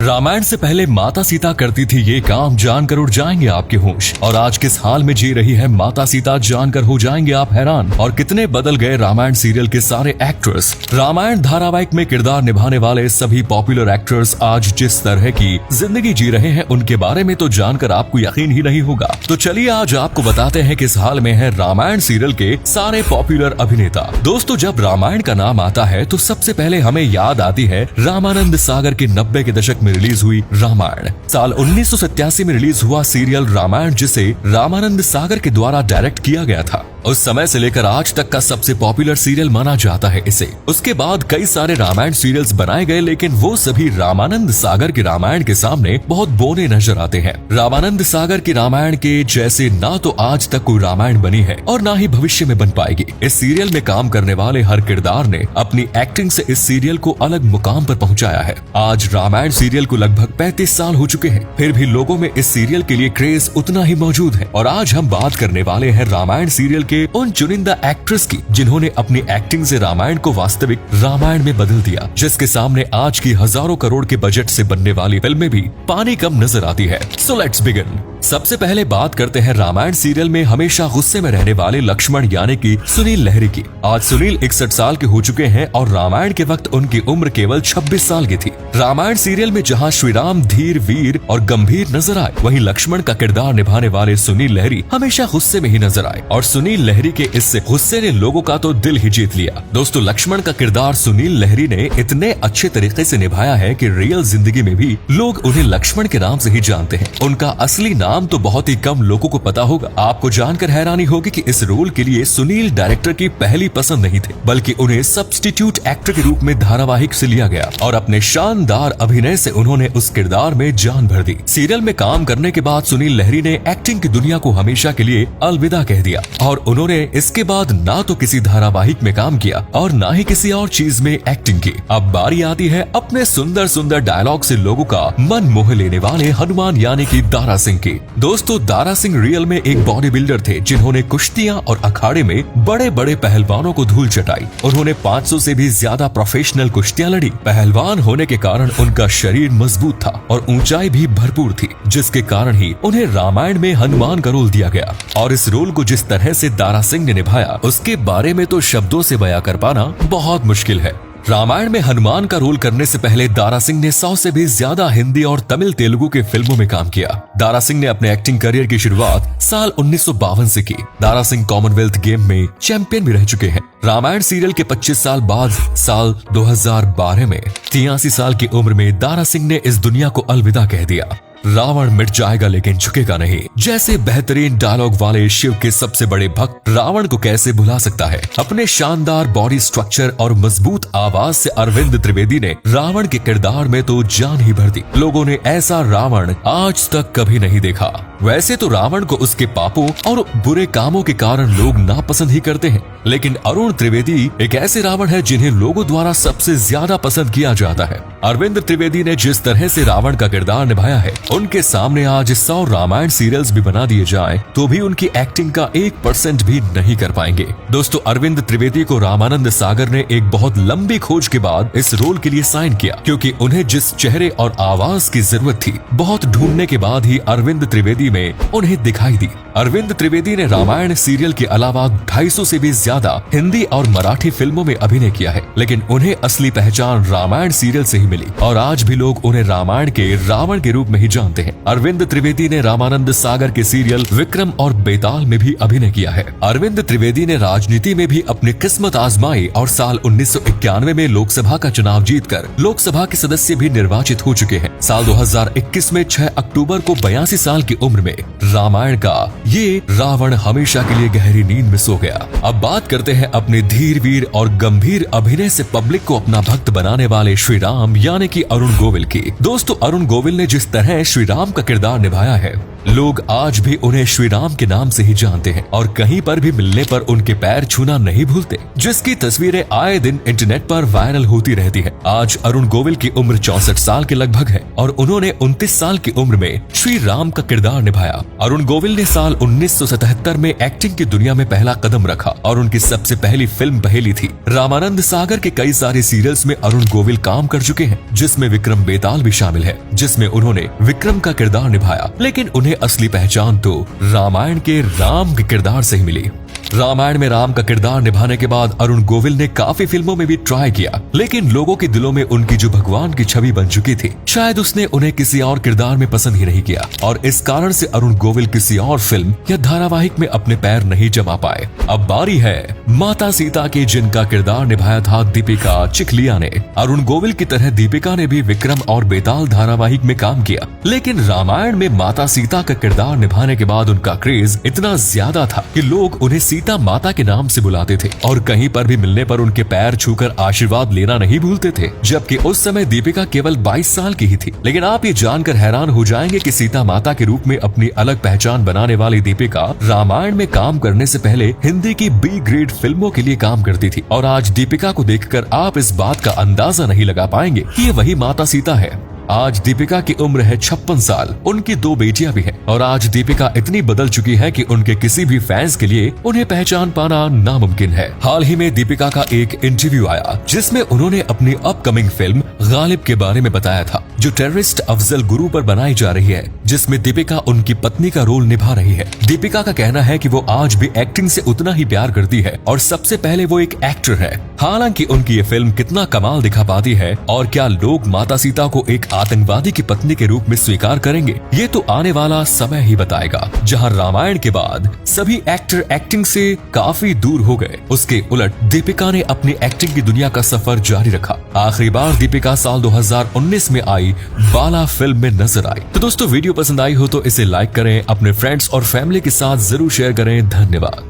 रामायण से पहले माता सीता करती थी ये काम, जानकर उड़ जाएंगे आपके होश। और आज किस हाल में जी रही है माता सीता, जानकर हो जाएंगे आप हैरान। और कितने बदल गए रामायण सीरियल के सारे एक्टर्स। रामायण धारावाहिक में किरदार निभाने वाले सभी पॉपुलर एक्टर्स आज जिस तरह की जिंदगी जी रहे हैं, उनके बारे में तो जानकर आपको यकीन ही नहीं होगा। तो चलिए आज आपको बताते हैं किस हाल में है रामायण सीरियल के सारे पॉपुलर अभिनेता। दोस्तों, जब रामायण का नाम आता है तो सबसे पहले हमें याद आती है रामानंद सागर के 90 के दशक में रिलीज हुई रामायण। साल 1987 में रिलीज हुआ सीरियल रामायण, जिसे रामानंद सागर के द्वारा डायरेक्ट किया गया था। उस समय से लेकर आज तक का सबसे पॉपुलर सीरियल माना जाता है इसे। उसके बाद कई सारे रामायण सीरियल्स बनाए गए, लेकिन वो सभी रामानंद सागर के रामायण के सामने बहुत बोने नजर आते हैं। रामानंद सागर की रामायण के जैसे ना तो आज तक कोई रामायण बनी है और ना ही भविष्य में बन पाएगी। इस सीरियल में काम करने वाले हर किरदार ने अपनी एक्टिंग से इस सीरियल को अलग मुकाम पर पहुंचाया है। आज रामायण सीरियल को लगभग 35 साल हो चुके हैं, फिर भी लोगों में इस सीरियल के लिए क्रेज उतना ही मौजूद है। और आज हम बात करने वाले हैं रामायण सीरियल के उन चुनिंदा एक्ट्रेस की, जिन्होंने अपनी एक्टिंग से रामायण को वास्तविक रामायण में बदल दिया, जिसके सामने आज की हजारों करोड़ के बजट से बनने वाली फिल्में भी पानी कम नजर आती है। So let's begin. सबसे पहले बात करते हैं रामायण सीरियल में हमेशा गुस्से में रहने वाले लक्ष्मण यानी कि सुनील लहरी की। आज सुनील 61 साल के हो चुके हैं और रामायण के वक्त उनकी उम्र केवल 26 साल की थी। रामायण सीरियल में जहां श्री राम धीर, वीर और गंभीर नजर आए, वहीं लक्ष्मण का किरदार निभाने वाले सुनील लहरी हमेशा गुस्से में ही नजर आए। और सुनील लहरी के इस गुस्से ने लोगों का तो दिल ही जीत लिया। दोस्तों, लक्ष्मण का किरदार सुनील लहरी ने इतने अच्छे तरीके से निभाया है कि रियल जिंदगी में भी लोग उन्हें लक्ष्मण के नाम से ही जानते हैं। उनका असली नाम तो बहुत ही कम लोगों को पता होगा। आपको जानकर हैरानी होगी कि इस रोल के लिए सुनील डायरेक्टर की पहली पसंद नहीं थे, बल्कि उन्हें सब्स्टिट्यूट एक्टर के रूप में धारावाहिक से लिया गया और अपने शानदार अभिनय से उन्होंने उस किरदार में जान भर दी। सीरियल में काम करने के बाद सुनील लहरी ने एक्टिंग की दुनिया को हमेशा के लिए अलविदा कह दिया और उन्होंने इसके बाद ना तो किसी धारावाहिक में काम किया और ना ही किसी और चीज में एक्टिंग की। अब बारी आती है अपने सुंदर सुंदर डायलॉग से लोगों का मन मोह लेने वाले हनुमान यानी कि दारा सिंह की। दोस्तों, दारा सिंह रियल में एक बॉडी बिल्डर थे, जिन्होंने कुश्तियां और अखाड़े में बड़े बड़े पहलवानों को धूल चटाई। उन्होंने 500 से भी ज्यादा प्रोफेशनल कुश्तियां लड़ी। पहलवान होने के कारण उनका शरीर मजबूत था और ऊंचाई भी भरपूर थी, जिसके कारण ही उन्हें रामायण में हनुमान का रोल दिया गया। और इस रोल को जिस तरह से दारा सिंह ने निभाया, उसके बारे में तो शब्दों से बयां कर पाना बहुत मुश्किल है। रामायण में हनुमान का रोल करने से पहले दारा सिंह ने 100 से भी ज्यादा हिंदी और तमिल तेलुगु के फिल्मों में काम किया। दारा सिंह ने अपने एक्टिंग करियर की शुरुआत साल 1952 से की। दारा सिंह कॉमनवेल्थ गेम में चैंपियन भी रह चुके हैं। रामायण सीरियल के 25 साल बाद साल 2012 में 83 साल की उम्र में दारा सिंह ने इस दुनिया को अलविदा कह दिया। रावण मिट जाएगा लेकिन झुकेगा नहीं, जैसे बेहतरीन डायलॉग वाले शिव के सबसे बड़े भक्त रावण को कैसे भुला सकता है। अपने शानदार बॉडी स्ट्रक्चर और मजबूत आवाज से अरविंद त्रिवेदी ने रावण के किरदार में तो जान ही भर दी। लोगों ने ऐसा रावण आज तक कभी नहीं देखा। वैसे तो रावण को उसके पापों और बुरे कामों के कारण लोग नापसंद ही करते हैं, लेकिन अरुण त्रिवेदी एक ऐसे रावण है जिन्हें लोगों द्वारा सबसे ज्यादा पसंद किया जाता है। अरविंद त्रिवेदी ने जिस तरह से रावण का किरदार निभाया है, उनके सामने आज 100 रामायण सीरियल्स भी बना दिए जाएं, तो भी उनकी एक्टिंग का 1% भी नहीं कर पाएंगे। दोस्तों, अरविंद त्रिवेदी को रामानंद सागर ने एक बहुत लंबी खोज के बाद इस रोल के लिए साइन किया, क्योंकि उन्हें जिस चेहरे और आवाज की जरूरत थी, बहुत ढूंढने के बाद ही अरविंद त्रिवेदी में उन्हें दिखाई दी। अरविंद त्रिवेदी ने रामायण सीरियल के अलावा 250 से भी ज्यादा हिंदी और मराठी फिल्मों में अभिनय किया है, लेकिन उन्हें असली पहचान रामायण सीरियल से ही मिली और आज भी लोग उन्हें रामायण के रावण के रूप में ही जानते हैं। अरविंद त्रिवेदी ने रामानंद सागर के सीरियल विक्रम और बेताल में भी अभिनय किया है। अरविंद त्रिवेदी ने राजनीति में भी अपनी किस्मत आजमाई और साल 1991 में लोकसभा का चुनाव जीतकर लोकसभा के सदस्य भी निर्वाचित हो चुके हैं। साल 2021 में 6 अक्टूबर को 82 साल की उम्र में रामायण का ये रावण हमेशा के लिए गहरी नींद में सो गया। अब बात करते हैं अपने धीर, वीर और गंभीर अभिनय से पब्लिक को अपना भक्त बनाने वाले श्री राम यानी कि अरुण गोविल की। दोस्तों, अरुण गोविल ने जिस तरह श्री राम का किरदार निभाया है, लोग आज भी उन्हें श्री राम के नाम से ही जानते हैं और कहीं पर भी मिलने पर उनके पैर छूना नहीं भूलते, जिसकी तस्वीरें आए दिन इंटरनेट पर वायरल होती रहती है। आज अरुण गोविल की उम्र 64 साल के लगभग है और उन्होंने 29 साल की उम्र में श्री राम का किरदार निभाया। अरुण गोविल ने साल 1977 में एक्टिंग की दुनिया में पहला कदम रखा और उनकी सबसे पहली फिल्म पहेली थी। रामानंद सागर के कई सारे सीरियल्स में अरुण गोविल काम कर चुके हैं, जिसमें विक्रम बेताल भी शामिल है, जिसमें उन्होंने विक्रम का किरदार निभाया। लेकिन उन्हें असली पहचान तो रामायण के राम के किरदार से ही मिली। रामायण में राम का किरदार निभाने के बाद अरुण गोविल ने काफी फिल्मों में भी ट्राई किया, लेकिन लोगों के दिलों में उनकी जो भगवान की छवि बन चुकी थी, शायद उसने उन्हें किसी और किरदार में पसंद ही नहीं किया और इस कारण से अरुण गोविल किसी और फिल्म या धारावाहिक में अपने पैर नहीं जमा पाए। अब बारी है माता सीता की, जिनका किरदार निभाया था दीपिका चिखलिया ने। अरुण गोविल की तरह दीपिका ने भी विक्रम और बेताल धारावाहिक में काम किया, लेकिन रामायण में माता सीता का किरदार निभाने के बाद उनका क्रेज इतना ज्यादा था कि लोग उन्हें सीता माता के नाम से बुलाते थे और कहीं पर भी मिलने पर उनके पैर छूकर आशीर्वाद लेना नहीं भूलते थे। जबकि उस समय दीपिका केवल 22 साल की ही थी। लेकिन आप ये जानकर हैरान हो जाएंगे कि सीता माता के रूप में अपनी अलग पहचान बनाने वाली दीपिका रामायण में काम करने से पहले हिंदी की बी ग्रेड फिल्मों के लिए काम करती थी। और आज दीपिका को देखकर आप इस बात का अंदाजा नहीं लगा पाएंगे कि ये वही माता सीता है। आज दीपिका की उम्र है 56 साल, उनकी 2 बेटियां भी हैं और आज दीपिका इतनी बदल चुकी है कि उनके किसी भी फैंस के लिए उन्हें पहचान पाना नामुमकिन है। हाल ही में दीपिका का एक इंटरव्यू आया जिसमें उन्होंने अपनी अपकमिंग फिल्म गालिब के बारे में बताया था, जो टेररिस्ट अफजल गुरु पर बनाई जा रही है, जिसमें दीपिका उनकी पत्नी का रोल निभा रही है। दीपिका का कहना है कि वो आज भी एक्टिंग से उतना ही प्यार करती है और सबसे पहले वो एक एक्टर है। हालांकि उनकी ये फिल्म कितना कमाल दिखा पाती है और क्या लोग माता सीता को एक आतंकवादी की पत्नी के रूप में स्वीकार करेंगे, ये तो आने वाला समय ही बताएगा। जहां रामायण के बाद सभी एक्टर एक्टिंग से काफी दूर हो गए, उसके उलट दीपिका ने अपनी एक्टिंग की दुनिया का सफर जारी रखा। आखिरी बार दीपिका साल 2019 में आई बाला फिल्म में नजर आई। तो दोस्तों, वीडियो पसंद आई हो तो इसे लाइक करें, अपने फ्रेंड्स और फैमिली के साथ जरूर शेयर करें। धन्यवाद।